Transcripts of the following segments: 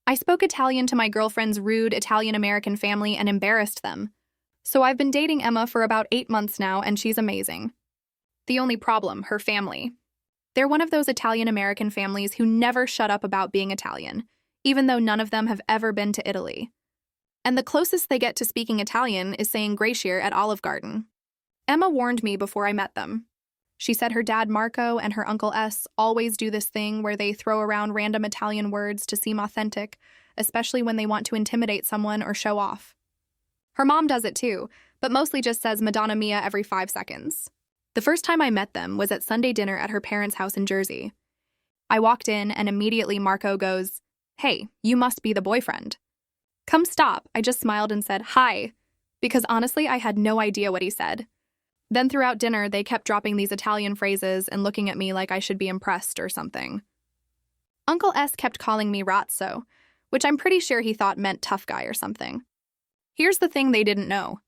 I spoke Italian to my girlfriend's rude Italian-American family and embarrassed them. So I've been dating Emma for about 8 months now, and she's amazing. The only problem, her family. They're one of those Italian-American families who never shut up about being Italian, even though none of them have ever been to Italy. And the closest they get to speaking Italian is saying Gracier at Olive Garden. Emma warned me before I met them. She said her dad Marco and her uncle S always do this thing where they throw around random Italian words to seem authentic, especially when they want to intimidate someone or show off. Her mom does it too, but mostly just says Madonna Mia every 5 seconds. The first time I met them was at Sunday dinner at her parents' house in Jersey. I walked in and immediately Marco goes, "Hey, you must be the boyfriend." "Come stop," I just smiled and said, "Hi," because honestly I had no idea what he said. Then throughout dinner, they kept dropping these Italian phrases and looking at me like I should be impressed or something. Uncle S kept calling me Razzo, which I'm pretty sure he thought meant tough guy or something. Here's the thing they didn't know.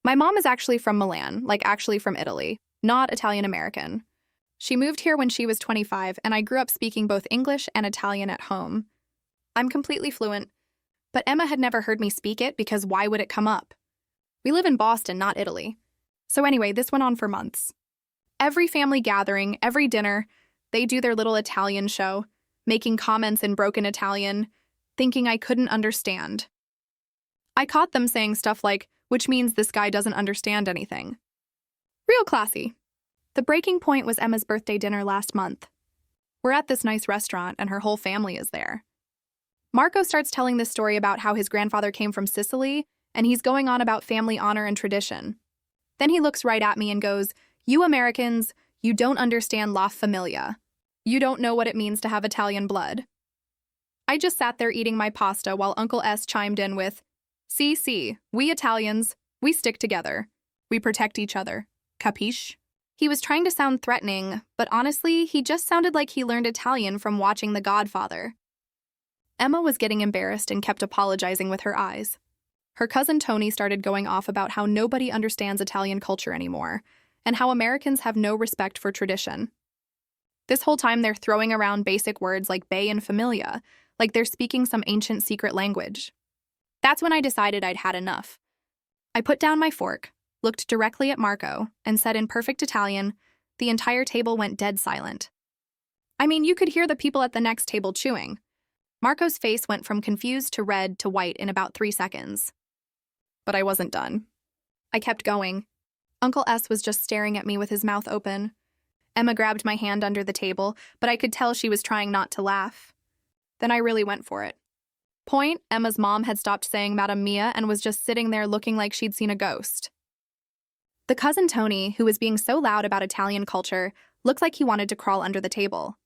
My mom is actually from Milan, like actually from Italy, not Italian-American. She moved here when she was 25, and I grew up speaking both English and Italian at home. I'm completely fluent, but Emma had never heard me speak it because why would it come up? We live in Boston, not Italy. So anyway, this went on for months. Every family gathering, every dinner, they do their little Italian show, making comments in broken Italian, thinking I couldn't understand. I caught them saying stuff like, which means this guy doesn't understand anything. Real classy. The breaking point was Emma's birthday dinner last month. We're at this nice restaurant and her whole family is there. Marco starts telling this story about how his grandfather came from Sicily, and he's going on about family honor and tradition. Then he looks right at me and goes, "You Americans, you don't understand La Familia. You don't know what it means to have Italian blood." I just sat there eating my pasta while Uncle S chimed in with, "Si, we Italians, we stick together. We protect each other. Capisce?" He was trying to sound threatening, but honestly, he just sounded like he learned Italian from watching The Godfather. Emma was getting embarrassed and kept apologizing with her eyes. Her cousin Tony started going off about how nobody understands Italian culture anymore, and how Americans have no respect for tradition. This whole time they're throwing around basic words like bay and familia, like they're speaking some ancient secret language. That's when I decided I'd had enough. I put down my fork, looked directly at Marco, and said in perfect Italian, the entire table went dead silent. I mean, you could hear the people at the next table chewing. Marco's face went from confused to red to white in about 3 seconds. But I wasn't done. I kept going. Uncle S was just staring at me with his mouth open. Emma grabbed my hand under the table, but I could tell she was trying not to laugh. Then I really went for it. Point, Emma's mom had stopped saying Madame Mia and was just sitting there looking like she'd seen a ghost. The cousin Tony, who was being so loud about Italian culture, looked like he wanted to crawl under the table.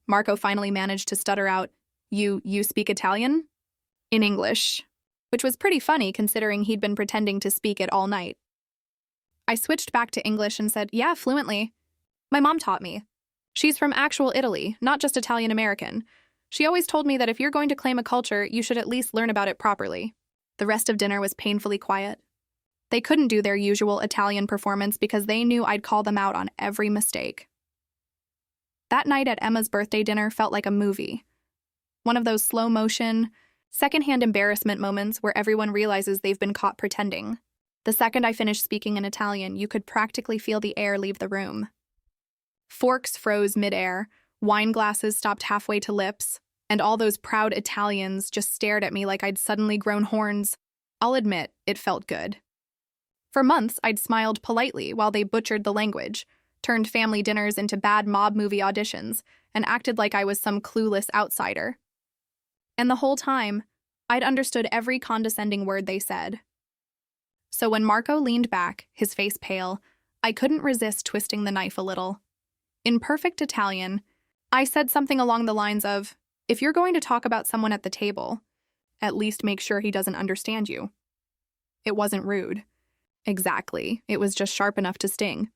Marco finally managed to stutter out, You speak Italian?" In English, which was pretty funny considering he'd been pretending to speak it all night. I switched back to English and said, "Yeah, fluently. My mom taught me. She's from actual Italy, not just Italian-American. She always told me that if you're going to claim a culture, you should at least learn about it properly." The rest of dinner was painfully quiet. They couldn't do their usual Italian performance because they knew I'd call them out on every mistake. That night at Emma's birthday dinner felt like a movie. One of those slow-motion, secondhand embarrassment moments where everyone realizes they've been caught pretending. The second I finished speaking in Italian, you could practically feel the air leave the room. Forks froze midair, wine glasses stopped halfway to lips, and all those proud Italians just stared at me like I'd suddenly grown horns. I'll admit, it felt good. For months, I'd smiled politely while they butchered the language, turned family dinners into bad mob movie auditions, and acted like I was some clueless outsider. And the whole time, I'd understood every condescending word they said. So when Marco leaned back, his face pale, I couldn't resist twisting the knife a little. In perfect Italian, I said something along the lines of, "If you're going to talk about someone at the table, at least make sure he doesn't understand you." It wasn't rude. Exactly, it was just sharp enough to sting.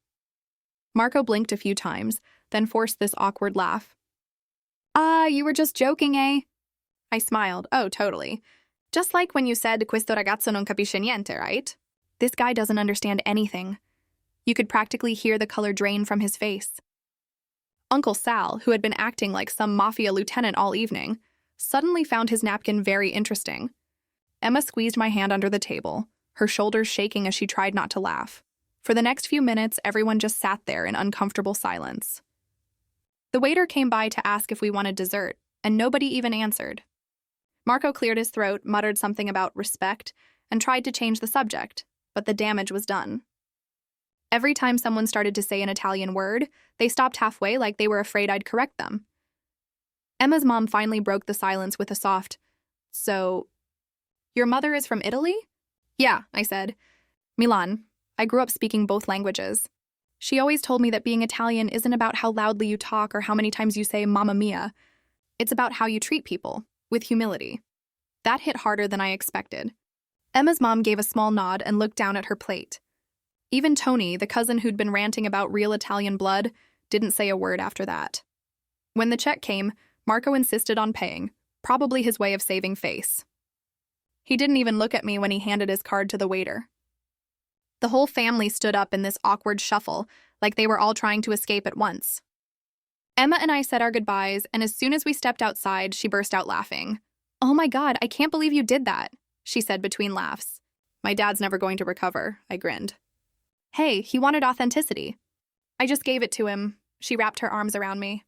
Marco blinked a few times, then forced this awkward laugh. You were just joking, eh?" I smiled. "Oh, totally. Just like when you said, questo ragazzo non capisce niente, right? This guy doesn't understand anything." You could practically hear the color drain from his face. Uncle Sal, who had been acting like some mafia lieutenant all evening, suddenly found his napkin very interesting. Emma squeezed my hand under the table, her shoulders shaking as she tried not to laugh. For the next few minutes, everyone just sat there in uncomfortable silence. The waiter came by to ask if we wanted dessert, and nobody even answered. Marco cleared his throat, muttered something about respect, and tried to change the subject, but the damage was done. Every time someone started to say an Italian word, they stopped halfway like they were afraid I'd correct them. Emma's mom finally broke the silence with a soft, "So, your mother is from Italy?" "Yeah," I said. "Milan. I grew up speaking both languages. She always told me that being Italian isn't about how loudly you talk or how many times you say mamma mia. It's about how you treat people, with humility." That hit harder than I expected. Emma's mom gave a small nod and looked down at her plate. Even Tony, the cousin who'd been ranting about real Italian blood, didn't say a word after that. When the check came, Marco insisted on paying, probably his way of saving face. He didn't even look at me when he handed his card to the waiter. The whole family stood up in this awkward shuffle, like they were all trying to escape at once. Emma and I said our goodbyes, and as soon as we stepped outside, she burst out laughing. "Oh my God, I can't believe you did that," she said between laughs. "My dad's never going to recover," I grinned. "Hey, he wanted authenticity." "I just gave it to him." She wrapped her arms around me.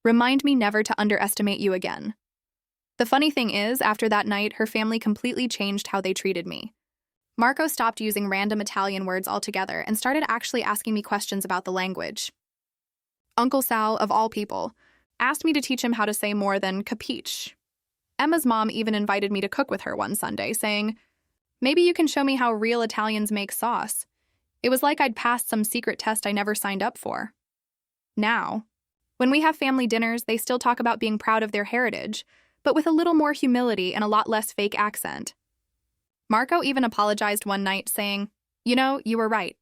"Remind me never to underestimate you again." The funny thing is, after that night, her family completely changed how they treated me. Marco stopped using random Italian words altogether and started actually asking me questions about the language. Uncle Sal, of all people, asked me to teach him how to say more than capiche. Emma's mom even invited me to cook with her one Sunday, saying, "Maybe you can show me how real Italians make sauce." It was like I'd passed some secret test I never signed up for. Now, when we have family dinners, they still talk about being proud of their heritage, but with a little more humility and a lot less fake accent. Marco even apologized one night, saying, "You know, you were right.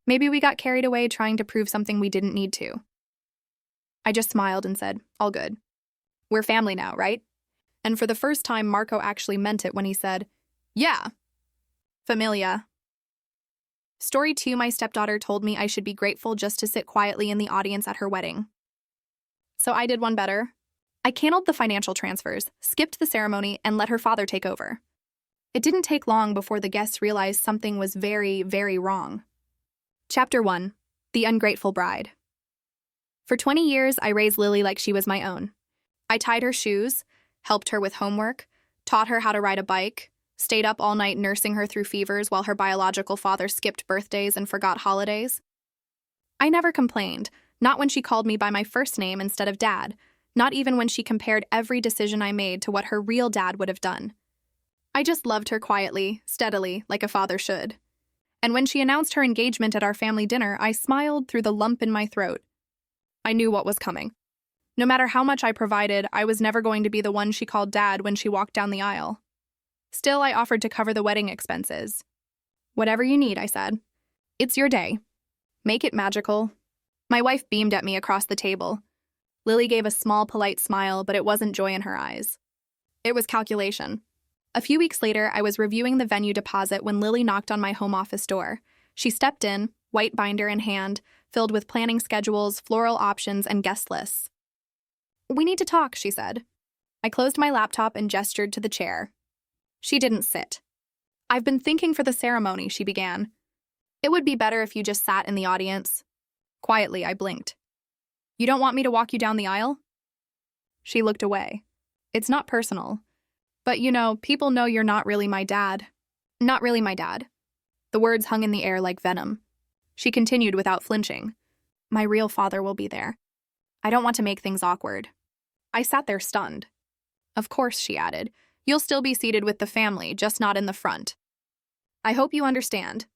Maybe we got carried away trying to prove something we didn't need to." I just smiled and said, "All good. We're family now, right?" And for the first time, Marco actually meant it when he said, "Yeah. Familia." Story 2, my stepdaughter told me I should be grateful just to sit quietly in the audience at her wedding. So I did one better. I canceled the financial transfers, skipped the ceremony, and let her father take over. It didn't take long before the guests realized something was very, very wrong. Chapter 1. The Ungrateful Bride. For 20 years, I raised Lily like she was my own. I tied her shoes, helped her with homework, taught her how to ride a bike, stayed up all night nursing her through fevers while her biological father skipped birthdays and forgot holidays. I never complained, not when she called me by my first name instead of Dad, not even when she compared every decision I made to what her real dad would have done. I just loved her quietly, steadily, like a father should. And when she announced her engagement at our family dinner, I smiled through the lump in my throat. I knew what was coming. No matter how much I provided, I was never going to be the one she called Dad when she walked down the aisle. Still, I offered to cover the wedding expenses. "Whatever you need," I said. "It's your day. Make it magical." My wife beamed at me across the table. Lily gave a small, polite smile, but it wasn't joy in her eyes. It was calculation. A few weeks later, I was reviewing the venue deposit when Lily knocked on my home office door. She stepped in, white binder in hand, filled with planning schedules, floral options, and guest lists. "We need to talk," she said. I closed my laptop and gestured to the chair. She didn't sit. "I've been thinking for the ceremony," she began. "It would be better if you just sat in the audience." Quietly, I blinked. "You don't want me to walk you down the aisle?" She looked away. "It's not personal. But you know, people know you're not really my dad." "Not really my dad." The words hung in the air like venom. She continued without flinching. "My real father will be there. I don't want to make things awkward." I sat there stunned. "Of course," she added. "You'll still be seated with the family, just not in the front. I hope you understand.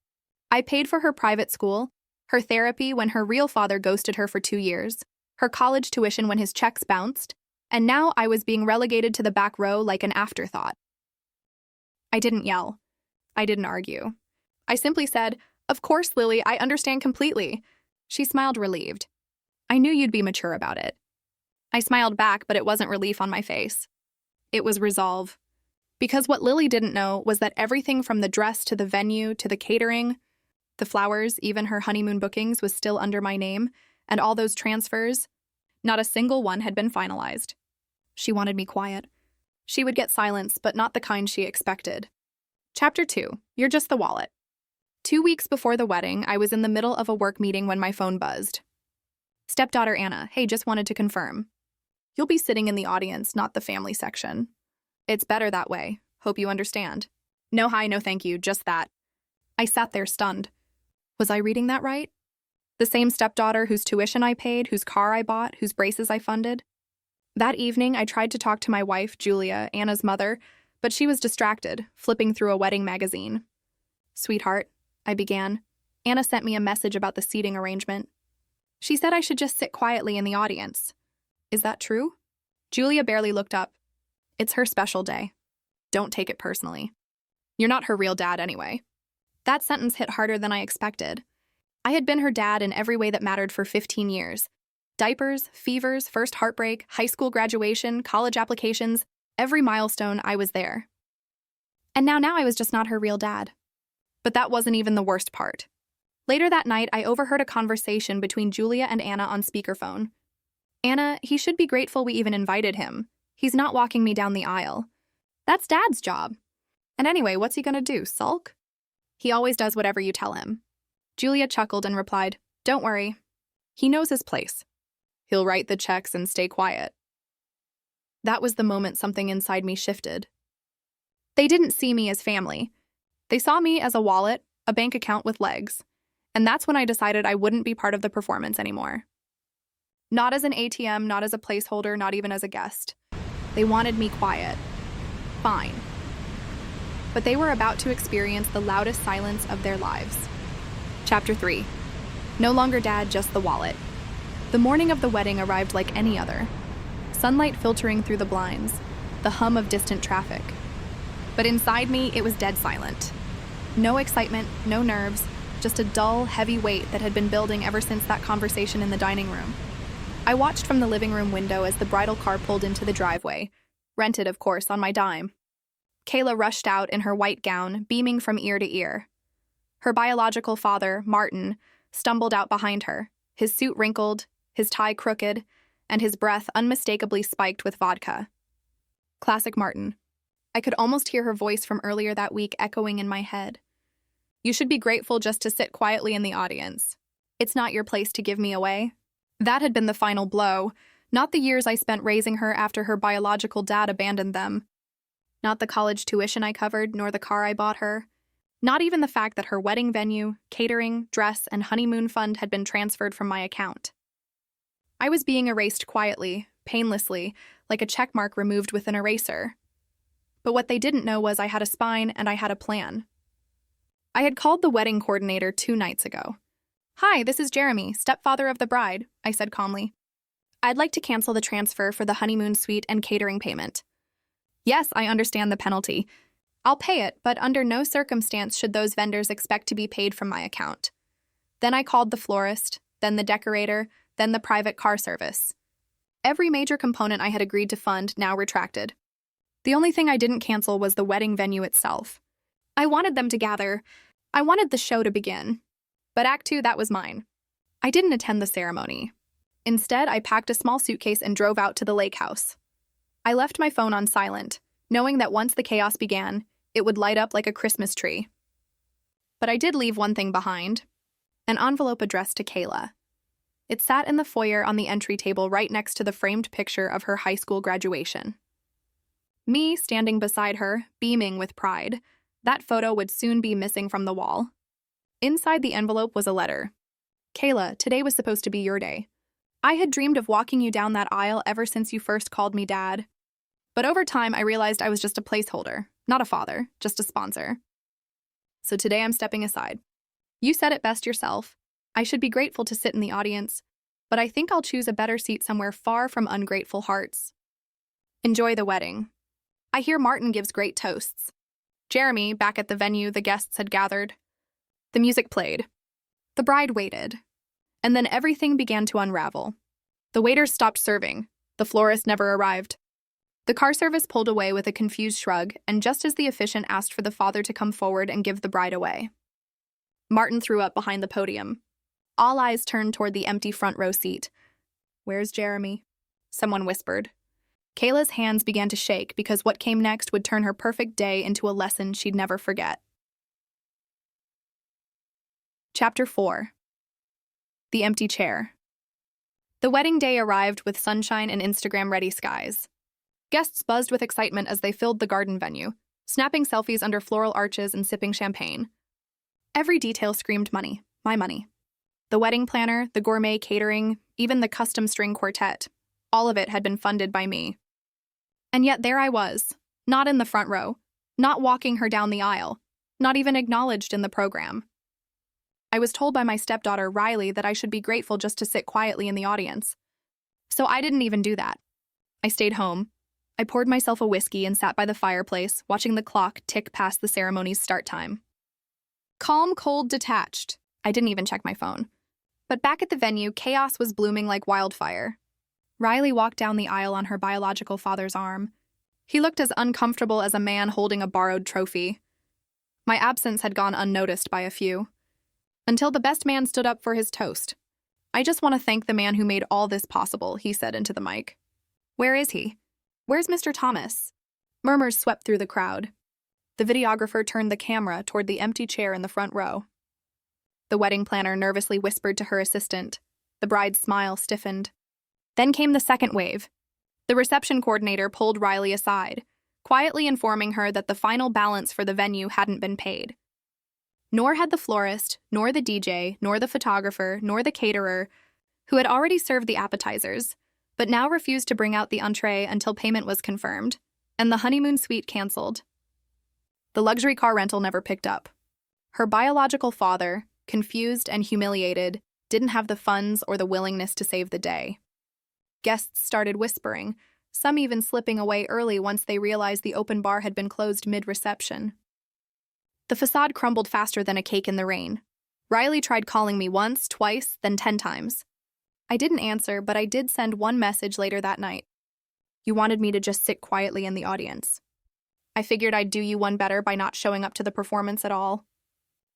I paid for her private school, her therapy when her real father ghosted her for 2 years, her college tuition when his checks bounced, and now I was being relegated to the back row like an afterthought." I didn't yell. I didn't argue. I simply said, "Of course, Lily, I understand completely." She smiled relieved. "I knew you'd be mature about it." I smiled back, but it wasn't relief on my face. It was resolve. Because what Lily didn't know was that everything from the dress to the venue to the catering, the flowers, even her honeymoon bookings was still under my name, and all those transfers, not a single one had been finalized. She wanted me quiet. She would get silence, but not the kind she expected. Chapter 2. You're just the wallet. 2 weeks before the wedding, I was in the middle of a work meeting when my phone buzzed. Stepdaughter Anna, hey, just wanted to confirm. You'll be sitting in the audience, not the family section. It's better that way. Hope you understand. No hi, no thank you, just that. I sat there stunned. Was I reading that right? The same stepdaughter whose tuition I paid, whose car I bought, whose braces I funded? That evening, I tried to talk to my wife, Julia, Anna's mother, but she was distracted, flipping through a wedding magazine. Sweetheart, I began. Anna sent me a message about the seating arrangement. She said I should just sit quietly in the audience. Is that true? Julia barely looked up. It's her special day. Don't take it personally. You're not her real dad anyway. That sentence hit harder than I expected. I had been her dad in every way that mattered for 15 years. Diapers, fevers, first heartbreak, high school graduation, college applications, every milestone, I was there. And now I was just not her real dad. But that wasn't even the worst part. Later that night, I overheard a conversation between Julia and Anna on speakerphone. Anna, he should be grateful we even invited him. He's not walking me down the aisle. That's Dad's job. And anyway, what's he gonna do, sulk? He always does whatever you tell him. Julia chuckled and replied, Don't worry. He knows his place. He'll write the checks and stay quiet. That was the moment something inside me shifted. They didn't see me as family. They saw me as a wallet, a bank account with legs. And that's when I decided I wouldn't be part of the performance anymore. Not as an ATM, not as a placeholder, not even as a guest. They wanted me quiet. Fine. But they were about to experience the loudest silence of their lives. Chapter 3. No longer dad, just the wallet. The morning of the wedding arrived like any other. Sunlight filtering through the blinds, the hum of distant traffic. But inside me, it was dead silent. No excitement, no nerves, just a dull, heavy weight that had been building ever since that conversation in the dining room. I watched from the living room window as the bridal car pulled into the driveway, rented, of course, on my dime. Kayla rushed out in her white gown, beaming from ear to ear. Her biological father, Martin, stumbled out behind her, his suit wrinkled, his tie crooked, and his breath unmistakably spiked with vodka. Classic Martin. I could almost hear her voice from earlier that week echoing in my head. You should be grateful just to sit quietly in the audience. It's not your place to give me away. That had been the final blow, not the years I spent raising her after her biological dad abandoned them. Not the college tuition I covered, nor the car I bought her. Not even the fact that her wedding venue, catering, dress, and honeymoon fund had been transferred from my account. I was being erased quietly, painlessly, like a checkmark removed with an eraser. But what they didn't know was I had a spine and I had a plan. I had called the wedding coordinator 2 nights ago. Hi, this is Jeremy, stepfather of the bride, I said calmly. I'd like to cancel the transfer for the honeymoon suite and catering payment. Yes, I understand the penalty. I'll pay it, but under no circumstance should those vendors expect to be paid from my account. Then I called the florist, then the decorator, then the private car service. Every major component I had agreed to fund now retracted. The only thing I didn't cancel was the wedding venue itself. I wanted them to gather. I wanted the show to begin. But Act 2, that was mine. I didn't attend the ceremony. Instead, I packed a small suitcase and drove out to the lake house. I left my phone on silent, knowing that once the chaos began, it would light up like a Christmas tree. But I did leave one thing behind, an envelope addressed to Kayla. It sat in the foyer on the entry table right next to the framed picture of her high school graduation. Me standing beside her, beaming with pride, that photo would soon be missing from the wall. Inside the envelope was a letter. Kayla, today was supposed to be your day. I had dreamed of walking you down that aisle ever since you first called me Dad. But over time, I realized I was just a placeholder, not a father, just a sponsor. So today I'm stepping aside. You said it best yourself. I should be grateful to sit in the audience, but I think I'll choose a better seat somewhere far from ungrateful hearts. Enjoy the wedding. I hear Martin gives great toasts. Jeremy, back at the venue the guests had gathered. The music played. The bride waited. And then everything began to unravel. The waiters stopped serving. The florist never arrived. The car service pulled away with a confused shrug, and just as the officiant asked for the father to come forward and give the bride away, Martin threw up behind the podium. All eyes turned toward the empty front row seat. Where's Jeremy? Someone whispered. Kayla's hands began to shake because what came next would turn her perfect day into a lesson she'd never forget. Chapter 4. The Empty Chair. The wedding day arrived with sunshine and Instagram-ready skies. Guests buzzed with excitement as they filled the garden venue, snapping selfies under floral arches and sipping champagne. Every detail screamed money, my money. The wedding planner, the gourmet catering, even the custom string quartet, all of it had been funded by me. And yet there I was, not in the front row, not walking her down the aisle, not even acknowledged in the program. I was told by my stepdaughter, Riley, that I should be grateful just to sit quietly in the audience. So I didn't even do that. I stayed home. I poured myself a whiskey and sat by the fireplace, watching the clock tick past the ceremony's start time. Calm, cold, detached. I didn't even check my phone. But back at the venue, chaos was blooming like wildfire. Riley walked down the aisle on her biological father's arm. He looked as uncomfortable as a man holding a borrowed trophy. My absence had gone unnoticed by a few. Until the best man stood up for his toast. "I just want to thank the man who made all this possible," he said into the mic. "Where is he? Where's Mr. Thomas?" Murmurs swept through the crowd. The videographer turned the camera toward the empty chair in the front row. The wedding planner nervously whispered to her assistant. The bride's smile stiffened. Then came the second wave. The reception coordinator pulled Riley aside, quietly informing her that the final balance for the venue hadn't been paid. Nor had the florist, nor the DJ, nor the photographer, nor the caterer, who had already served the appetizers, but now refused to bring out the entree until payment was confirmed, and the honeymoon suite canceled. The luxury car rental never picked up. Her biological father, confused and humiliated, didn't have the funds or the willingness to save the day. Guests started whispering, some even slipping away early once they realized the open bar had been closed mid-reception. The facade crumbled faster than a cake in the rain. Riley tried calling me once, twice, then 10 times. I didn't answer, but I did send one message later that night. "You wanted me to just sit quietly in the audience. I figured I'd do you one better by not showing up to the performance at all."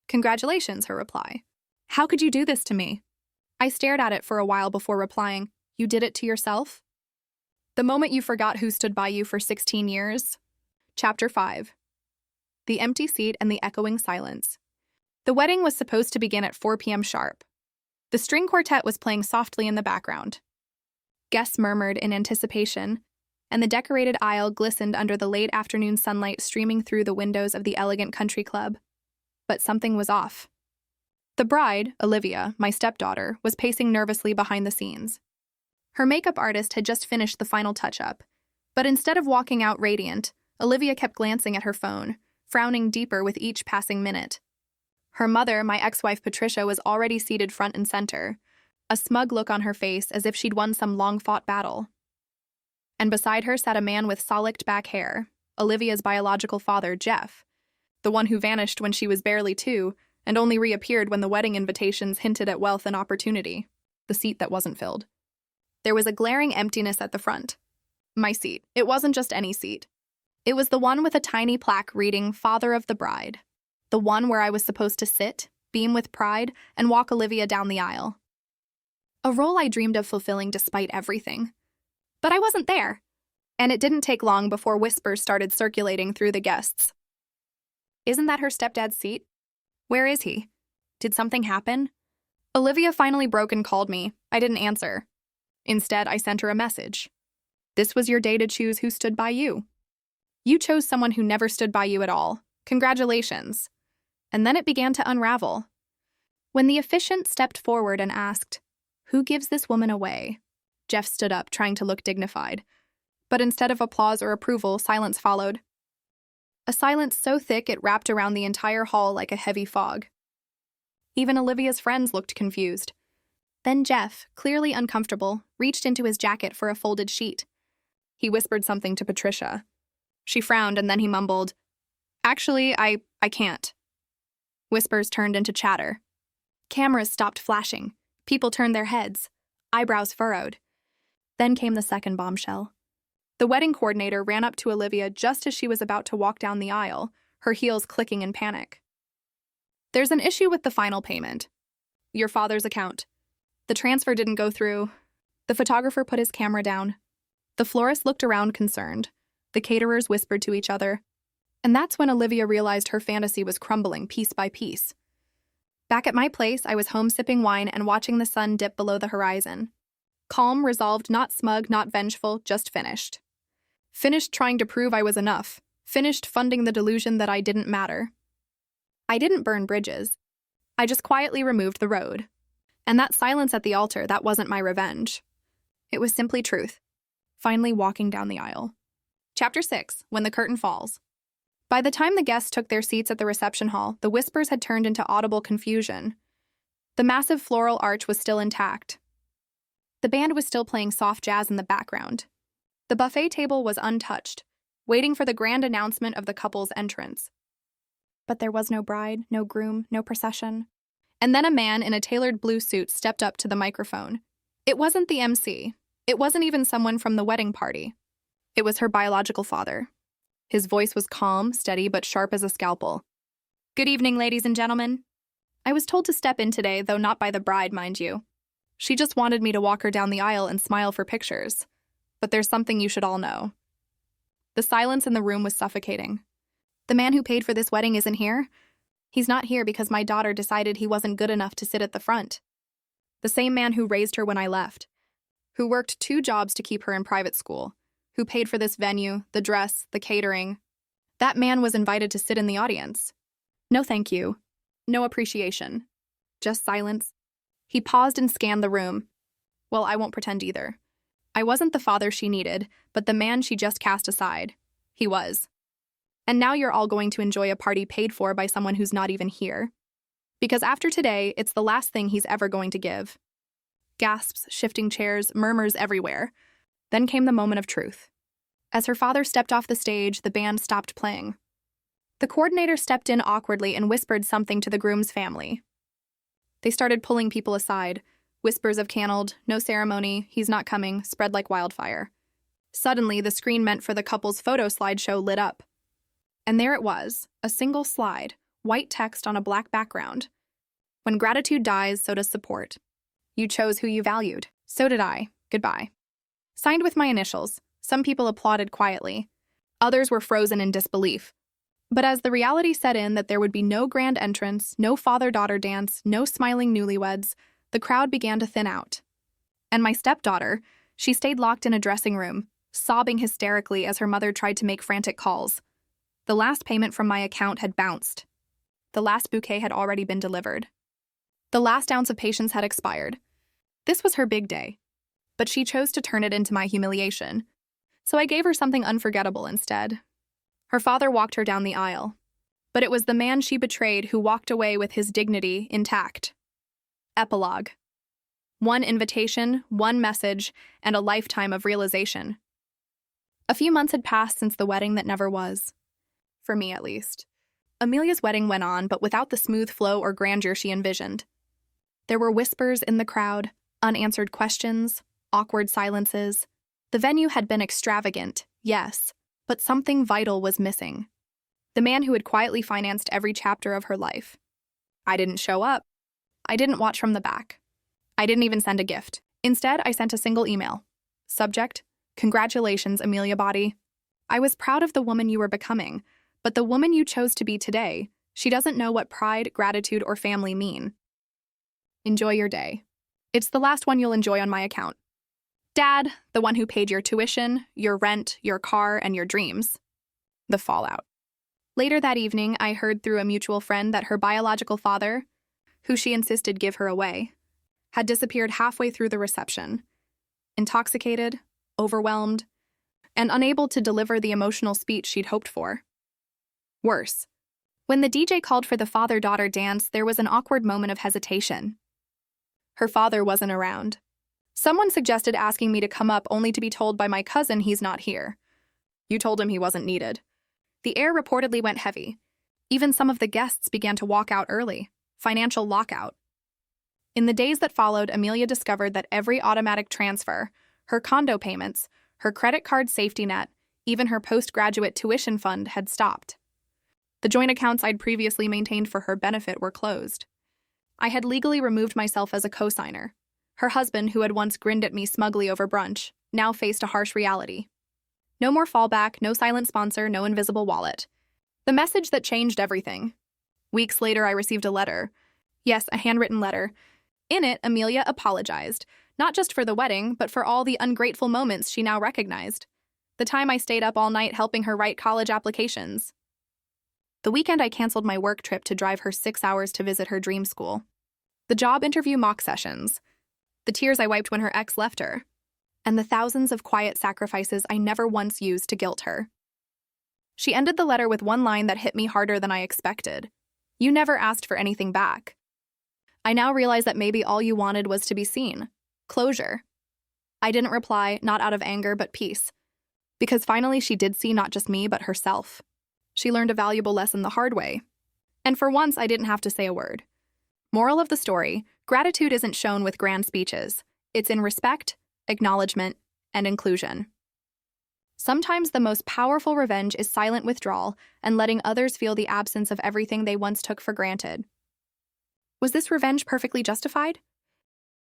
"Congratulations," her reply. "How could you do this to me?" I stared at it for a while before replying, "You did it to yourself?" The moment you forgot who stood by you for 16 years. Chapter 5. The Empty Seat and the Echoing Silence. The wedding was supposed to begin at 4 p.m. sharp. The string quartet was playing softly in the background. Guests murmured in anticipation, and the decorated aisle glistened under the late afternoon sunlight streaming through the windows of the elegant country club. But something was off. The bride, Olivia, my stepdaughter, was pacing nervously behind the scenes. Her makeup artist had just finished the final touch-up, but instead of walking out radiant, Olivia kept glancing at her phone, frowning deeper with each passing minute. Her mother, my ex-wife Patricia, was already seated front and center, a smug look on her face as if she'd won some long-fought battle. And beside her sat a man with solid back hair, Olivia's biological father, Jeff, the one who vanished when she was barely 2 and only reappeared when the wedding invitations hinted at wealth and opportunity, the seat that wasn't filled. There was a glaring emptiness at the front. My seat. It wasn't just any seat. It was the one with a tiny plaque reading "Father of the Bride." The one where I was supposed to sit, beam with pride, and walk Olivia down the aisle. A role I dreamed of fulfilling despite everything. But I wasn't there. And it didn't take long before whispers started circulating through the guests. "Isn't that her stepdad's seat? Where is he? Did something happen?" Olivia finally broke and called me. I didn't answer. Instead, I sent her a message. "This was your day to choose who stood by you. You chose someone who never stood by you at all. Congratulations." And then it began to unravel. When the officiant stepped forward and asked, "Who gives this woman away?" Jeff stood up, trying to look dignified. But instead of applause or approval, silence followed. A silence so thick it wrapped around the entire hall like a heavy fog. Even Olivia's friends looked confused. Then Jeff, clearly uncomfortable, reached into his jacket for a folded sheet. He whispered something to Patricia. She frowned and then he mumbled, "Actually, I can't." Whispers turned into chatter. Cameras stopped flashing. People turned their heads. Eyebrows furrowed. Then came the second bombshell. The wedding coordinator ran up to Olivia just as she was about to walk down the aisle, her heels clicking in panic. "There's an issue with the final payment. Your father's account. The transfer didn't go through." The photographer put his camera down. The florists looked around concerned. The caterers whispered to each other. And that's when Olivia realized her fantasy was crumbling piece by piece. Back at my place, I was home sipping wine and watching the sun dip below the horizon. Calm, resolved, not smug, not vengeful, just finished. Finished trying to prove I was enough. Finished funding the delusion that I didn't matter. I didn't burn bridges. I just quietly removed the road. And that silence at the altar, that wasn't my revenge. It was simply truth. Finally walking down the aisle. Chapter 6, When the Curtain Falls. By the time the guests took their seats at the reception hall, the whispers had turned into audible confusion. The massive floral arch was still intact. The band was still playing soft jazz in the background. The buffet table was untouched, waiting for the grand announcement of the couple's entrance. But there was no bride, no groom, no procession. And then a man in a tailored blue suit stepped up to the microphone. It wasn't the MC. It wasn't even someone from the wedding party. It was her biological father. His voice was calm, steady, but sharp as a scalpel. Good evening, ladies and gentlemen. I was told to step in today, though not by the bride, mind you. She just wanted me to walk her down the aisle and smile for pictures. But there's something you should all know. The silence in the room was suffocating. The man who paid for this wedding isn't here. He's not here because my daughter decided he wasn't good enough to sit at the front. The same man who raised her when I left. Who worked 2 jobs to keep her in private school. Who paid for this venue, the dress, the catering. That man was invited to sit in the audience. No thank you. No appreciation. Just silence. He paused and scanned the room. Well, I won't pretend either. I wasn't the father she needed, but the man she just cast aside. He was. And now you're all going to enjoy a party paid for by someone who's not even here. Because after today, it's the last thing he's ever going to give. Gasps, shifting chairs, murmurs everywhere. Then came the moment of truth. As her father stepped off the stage, the band stopped playing. The coordinator stepped in awkwardly and whispered something to the groom's family. They started pulling people aside. Whispers of "canneled," "no ceremony," "he's not coming," spread like wildfire. Suddenly, the screen meant for the couple's photo slideshow lit up. And there it was, a single slide, white text on a black background. When gratitude dies, so does support. You chose who you valued. So did I. Goodbye. Signed with my initials. Some people applauded quietly. Others were frozen in disbelief. But as the reality set in that there would be no grand entrance, no father-daughter dance, no smiling newlyweds, the crowd began to thin out. And my stepdaughter, she stayed locked in a dressing room, sobbing hysterically as her mother tried to make frantic calls. The last payment from my account had bounced. The last bouquet had already been delivered. The last ounce of patience had expired. This was her big day. But she chose to turn it into my humiliation. So I gave her something unforgettable instead. Her father walked her down the aisle. But it was the man she betrayed who walked away with his dignity intact. Epilogue. One invitation, one message, and a lifetime of realization. A few months had passed since the wedding that never was. For me, at least. Amelia's wedding went on, but without the smooth flow or grandeur she envisioned. There were whispers in the crowd, unanswered questions, awkward silences. The venue had been extravagant, yes, but something vital was missing. The man who had quietly financed every chapter of her life. I didn't show up. I didn't watch from the back. I didn't even send a gift. Instead, I sent a single email. Subject: Congratulations, Amelia Body. I was proud of the woman you were becoming, but the woman you chose to be today, she doesn't know what pride, gratitude, or family mean. Enjoy your day. It's the last one you'll enjoy on my account. Dad, the one who paid your tuition, your rent, your car, and your dreams. The fallout. Later that evening, I heard through a mutual friend that her biological father, who she insisted give her away, had disappeared halfway through the reception. Intoxicated, overwhelmed, and unable to deliver the emotional speech she'd hoped for. Worse. When the DJ called for the father-daughter dance, there was an awkward moment of hesitation. Her father wasn't around. Someone suggested asking me to come up only to be told by my cousin he's not here. You told him he wasn't needed. The air reportedly went heavy. Even some of the guests began to walk out early. Financial lockout. In the days that followed, Amelia discovered that every automatic transfer, her condo payments, her credit card safety net, even her postgraduate tuition fund had stopped. The joint accounts I'd previously maintained for her benefit were closed. I had legally removed myself as a co-signer. Her husband, who had once grinned at me smugly over brunch, now faced a harsh reality. No more fallback, no silent sponsor, no invisible wallet. The message that changed everything. Weeks later, I received a letter. Yes, a handwritten letter. In it, Amelia apologized, not just for the wedding, but for all the ungrateful moments she now recognized. The time I stayed up all night helping her write college applications. The weekend I canceled my work trip to drive her 6 hours to visit her dream school. The job interview mock sessions. The tears I wiped when her ex left her. And the thousands of quiet sacrifices I never once used to guilt her. She ended the letter with one line that hit me harder than I expected. You never asked for anything back. I now realize that maybe all you wanted was to be seen. Closure. I didn't reply, not out of anger, but peace. Because finally she did see not just me, but herself. She learned a valuable lesson the hard way. And for once, I didn't have to say a word. Moral of the story, gratitude isn't shown with grand speeches. It's in respect, acknowledgement, and inclusion. Sometimes the most powerful revenge is silent withdrawal and letting others feel the absence of everything they once took for granted. Was this revenge perfectly justified?